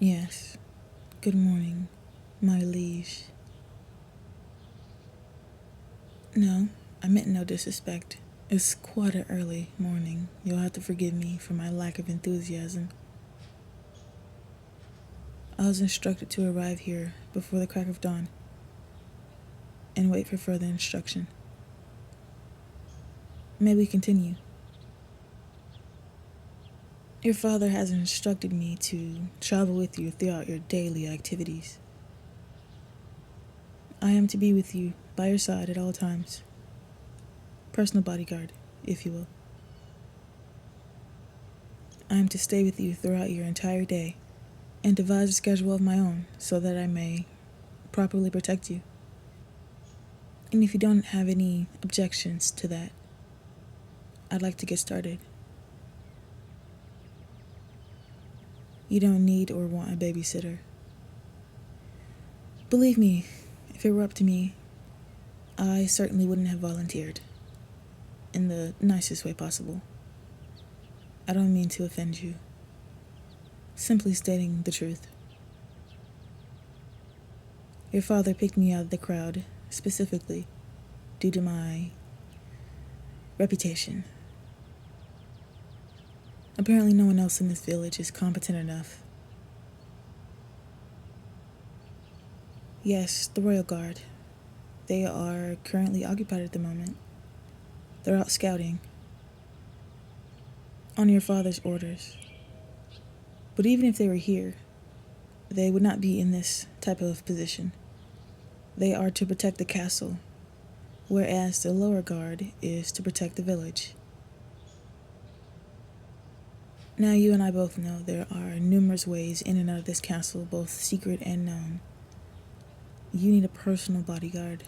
Yes. Good morning, my liege. No, I meant no disrespect. It's quite an early morning. You'll have to forgive me for my lack of enthusiasm. I was instructed to arrive here before the crack of dawn and wait for further instruction. May we continue? Your father has instructed me to travel with you throughout your daily activities. I am to be with you, by your side at all times. Personal bodyguard, if you will. I am to stay with you throughout your entire day and devise a schedule of my own so that I may properly protect you. And if you don't have any objections to that, I'd like to get started. You don't need or want a babysitter. Believe me, if it were up to me, I certainly wouldn't have volunteered. In the nicest way possible. I don't mean to offend you. Simply stating the truth. Your father picked me out of the crowd, specifically, due to my reputation. Apparently no one else in this village is competent enough. Yes, the Royal Guard. They are currently occupied at the moment. They're out scouting. On your father's orders. But even if they were here, they would not be in this type of position. They are to protect the castle, whereas the lower guard is to protect the village. Now you and I both know there are numerous ways in and out of this castle, both secret and known. You need a personal bodyguard.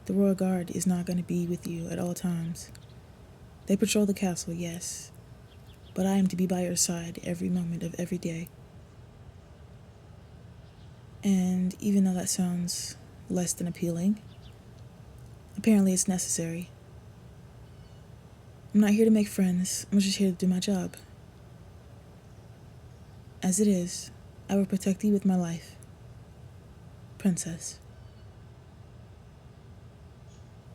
The Royal Guard is not going to be with you at all times. They patrol the castle, yes, but I am to be by your side every moment of every day. And even though that sounds less than appealing, apparently it's necessary. I'm not here to make friends, I'm just here to do my job. As it is, I will protect you with my life. Princess.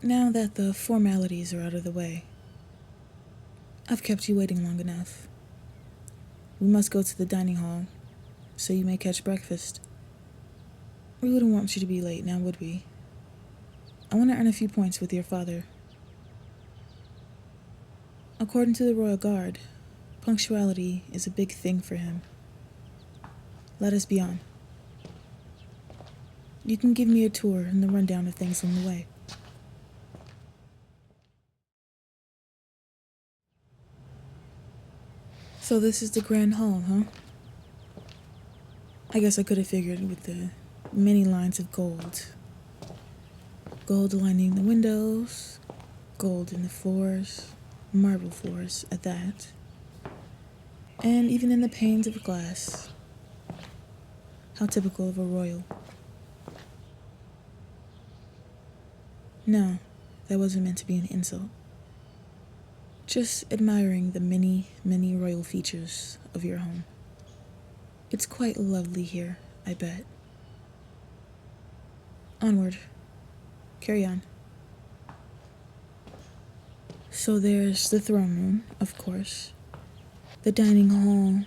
Now that the formalities are out of the way, I've kept you waiting long enough. We must go to the dining hall, so you may catch breakfast. We wouldn't want you to be late now, would we? I want to earn a few points with your father. According to the Royal Guard, punctuality is a big thing for him. Let us be on. You can give me a tour and the rundown of things on the way. So this is the Grand Hall, huh? I guess I could have figured with the many lines of gold. Gold lining the windows, gold in the floors, marble floors at that, and even in the panes of glass. How typical of a royal. No, that wasn't meant to be an insult. Just admiring the many, many royal features of your home. It's quite lovely here, I bet. Onward. Carry on. So there's the throne room, of course. The dining hall,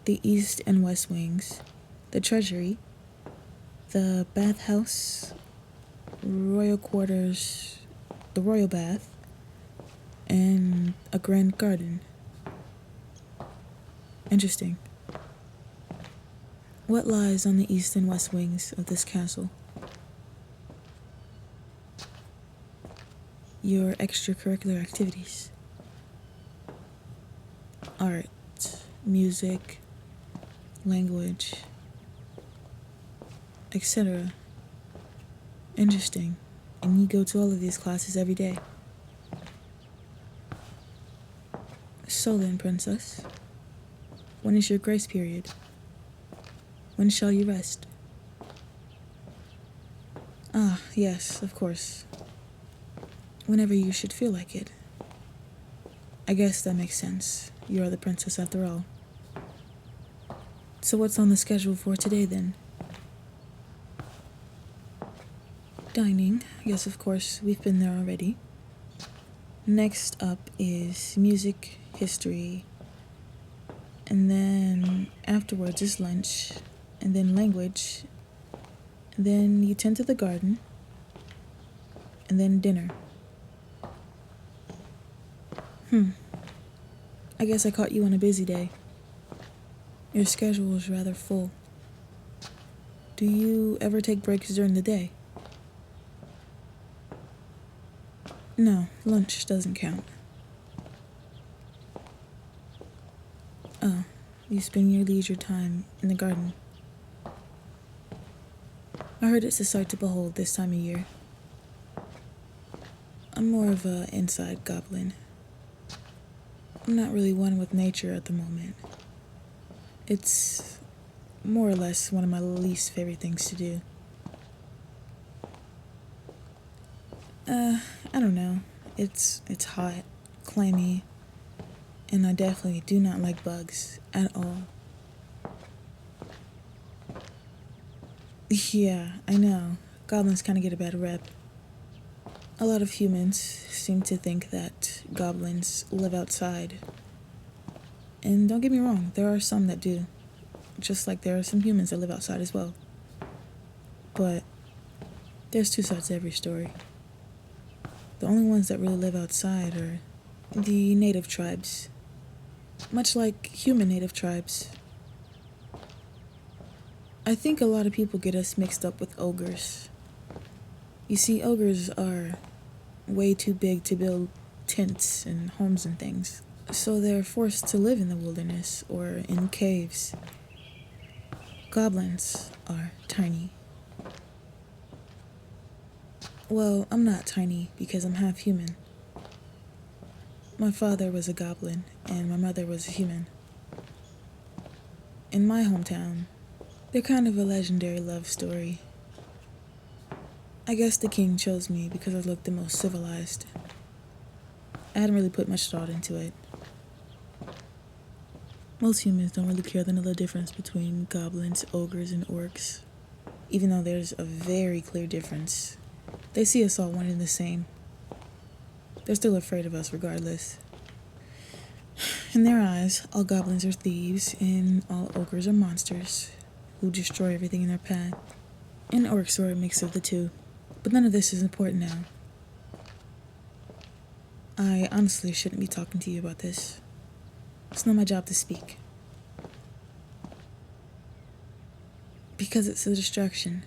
the east and west wings, the treasury, the bathhouse, royal quarters, the royal bath, and a grand garden. Interesting. What lies on the east and west wings of this castle? Your extracurricular activities. Art, music, language, etc. Interesting. And you go to all of these classes every day. So then, princess, when is your grace period? When shall you rest? Ah, yes, of course. Whenever you should feel like it. I guess that makes sense. You are the princess after all. So what's on the schedule for today then? Dining. Yes, of course, we've been there already. Next up is music, history, and then afterwards is lunch, and then language, and then you tend to the garden, and then dinner. I guess I caught you on a busy day. Your schedule is rather full. Do you ever take breaks during the day? No, lunch doesn't count. Oh, you spend your leisure time in the garden. I heard it's a sight to behold this time of year. I'm more of a inside goblin. I'm not really one with nature at the moment. It's more or less one of my least favorite things to do. I don't know. It's hot, clammy, and I definitely do not like bugs at all. Yeah, I know. Goblins kind of get a bad rep. A lot of humans seem to think that goblins live outside. And don't get me wrong, there are some that do. Just like there are some humans that live outside as well. But there's two sides to every story. The only ones that really live outside are the native tribes. Much like human native tribes. I think a lot of people get us mixed up with ogres. You see, ogres are way too big to build tents and homes and things. So they're forced to live in the wilderness or in caves. Goblins are tiny. Well, I'm not tiny because I'm half human. My father was a goblin and my mother was a human. In my hometown, they're kind of a legendary love story. I guess the king chose me because I looked the most civilized. I hadn't really put much thought into it. Most humans don't really care to know the difference between goblins, ogres, and orcs. Even though there's a very clear difference. They see us all one and the same. They're still afraid of us regardless. In their eyes, all goblins are thieves and all ogres are monsters who destroy everything in their path. And orcs are a mix of the two. But none of this is important now. I honestly shouldn't be talking to you about this. It's not my job to speak. Because it's a distraction.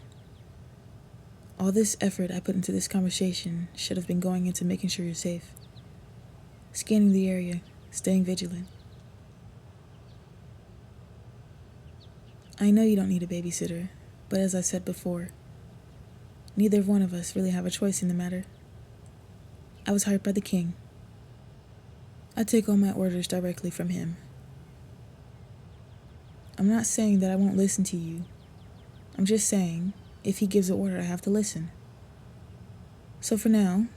All this effort I put into this conversation should have been going into making sure you're safe. Scanning the area, staying vigilant. I know you don't need a babysitter, but as I said before, neither one of us really have a choice in the matter. I was hired by the king. I take all my orders directly from him. I'm not saying that I won't listen to you. I'm just saying, if he gives an order, I have to listen. So for now,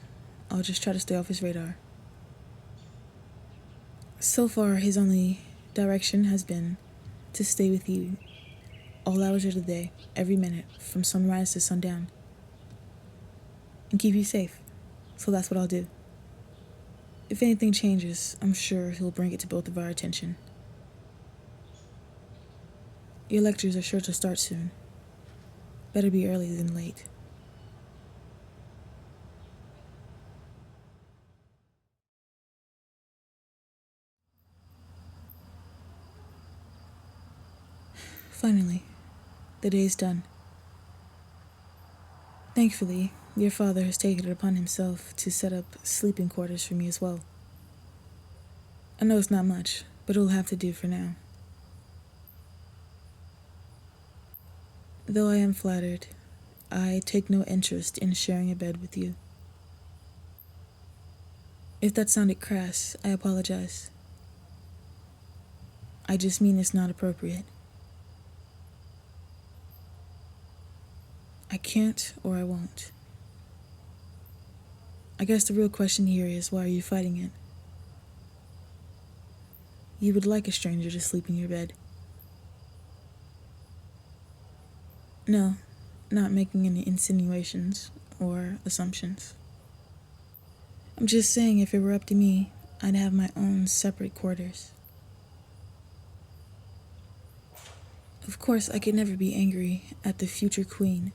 I'll just try to stay off his radar. So far, his only direction has been to stay with you all hours of the day, every minute, from sunrise to sundown, and keep you safe. So that's what I'll do. If anything changes, I'm sure he'll bring it to both of our attention. Your lectures are sure to start soon. Better be early than late. Finally, the day's done. Thankfully, your father has taken it upon himself to set up sleeping quarters for me as well. I know it's not much, but it'll have to do for now. Though I am flattered, I take no interest in sharing a bed with you. If that sounded crass, I apologize. I just mean it's not appropriate. I can't or I won't. I guess the real question here is, why are you fighting it? You would like a stranger to sleep in your bed. No, not making any insinuations or assumptions. I'm just saying if it were up to me, I'd have my own separate quarters. Of course, I could never be angry at the future queen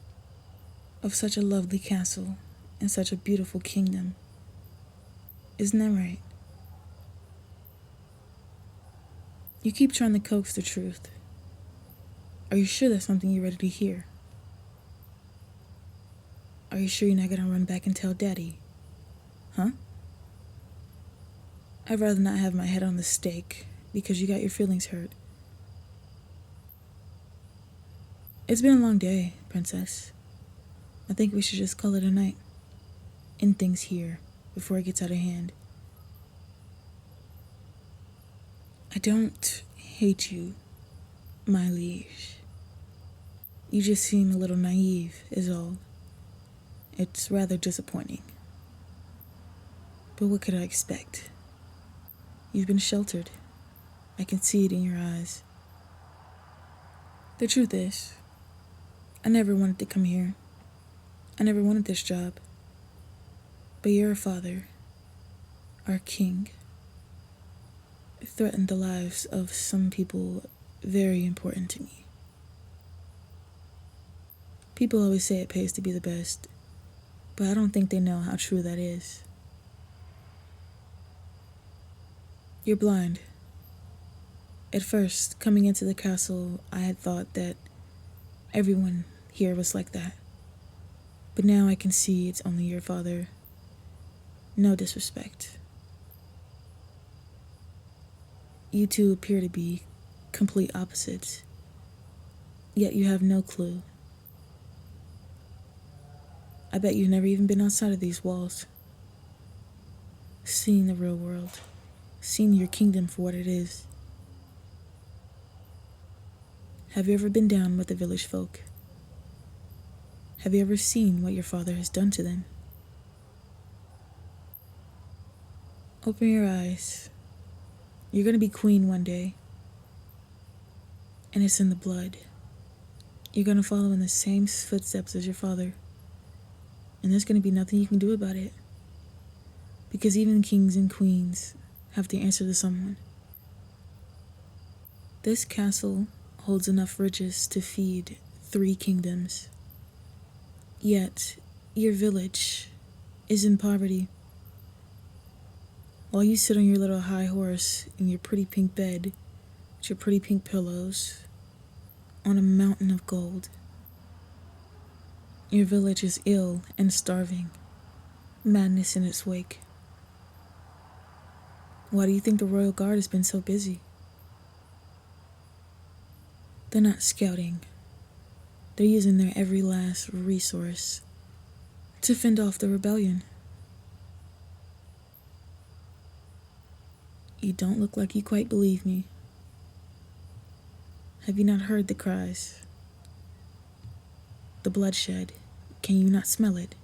of such a lovely castle and such a beautiful kingdom. Isn't that right? You keep trying to coax the truth. Are you sure that's something you're ready to hear? Are you sure you're not gonna run back and tell Daddy? Huh? I'd rather not have my head on the stake because you got your feelings hurt. It's been a long day, Princess. I think we should just call it a night. End things here before it gets out of hand. I don't hate you, my liege. You just seem a little naive, is all. It's rather disappointing. But what could I expect? You've been sheltered. I can see it in your eyes. The truth is, I never wanted to come here. I never wanted this job. But your father, our king, threatened the lives of some people very important to me. People always say it pays to be the best, but I don't think they know how true that is. You're blind. At first, coming into the castle, I had thought that everyone here was like that. But now I can see it's only your father. No disrespect. You two appear to be complete opposites, yet you have no clue. I bet you've never even been outside of these walls, seen the real world, seen your kingdom for what it is. Have you ever been down with the village folk? Have you ever seen what your father has done to them? Open your eyes. You're gonna be queen one day, and it's in the blood. You're gonna follow in the same footsteps as your father, and there's gonna be nothing you can do about it, because even kings and queens have to answer to someone. This castle holds enough riches to feed 3 kingdoms, yet your village is in poverty. While you sit on your little high horse in your pretty pink bed with your pretty pink pillows on a mountain of gold, your village is ill and starving, madness in its wake. Why do you think the royal guard has been so busy? They're not scouting. They're using their every last resource to fend off the rebellion. You don't look like you quite believe me. Have you not heard the cries? The bloodshed? Can you not smell it?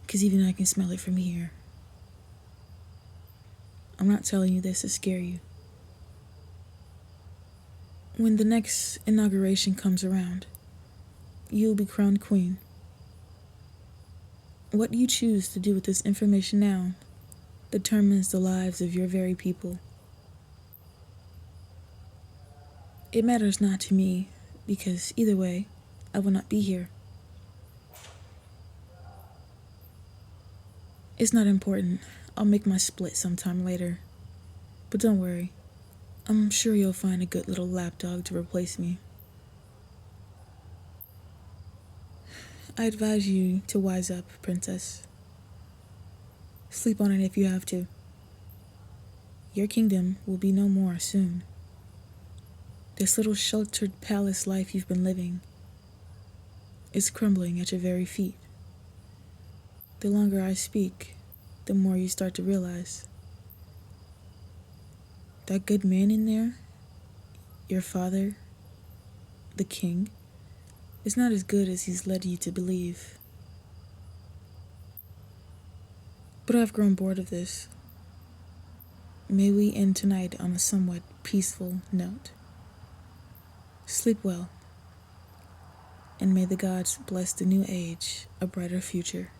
'Cause even I can smell it from here. I'm not telling you this to scare you. When the next inauguration comes around, you'll be crowned queen. What you choose to do with this information now determines the lives of your very people. It matters not to me, because either way, I will not be here. It's not important. I'll make my split sometime later. But don't worry. I'm sure you'll find a good little lapdog to replace me. I advise you to wise up, Princess. Sleep on it if you have to. Your kingdom will be no more soon. This little sheltered palace life you've been living is crumbling at your very feet. The longer I speak, the more you start to realize that good man in there, your father, the king, is not as good as he's led you to believe. But I've grown bored of this. May we end tonight on a somewhat peaceful note. Sleep well. and may the gods bless the new age a brighter future.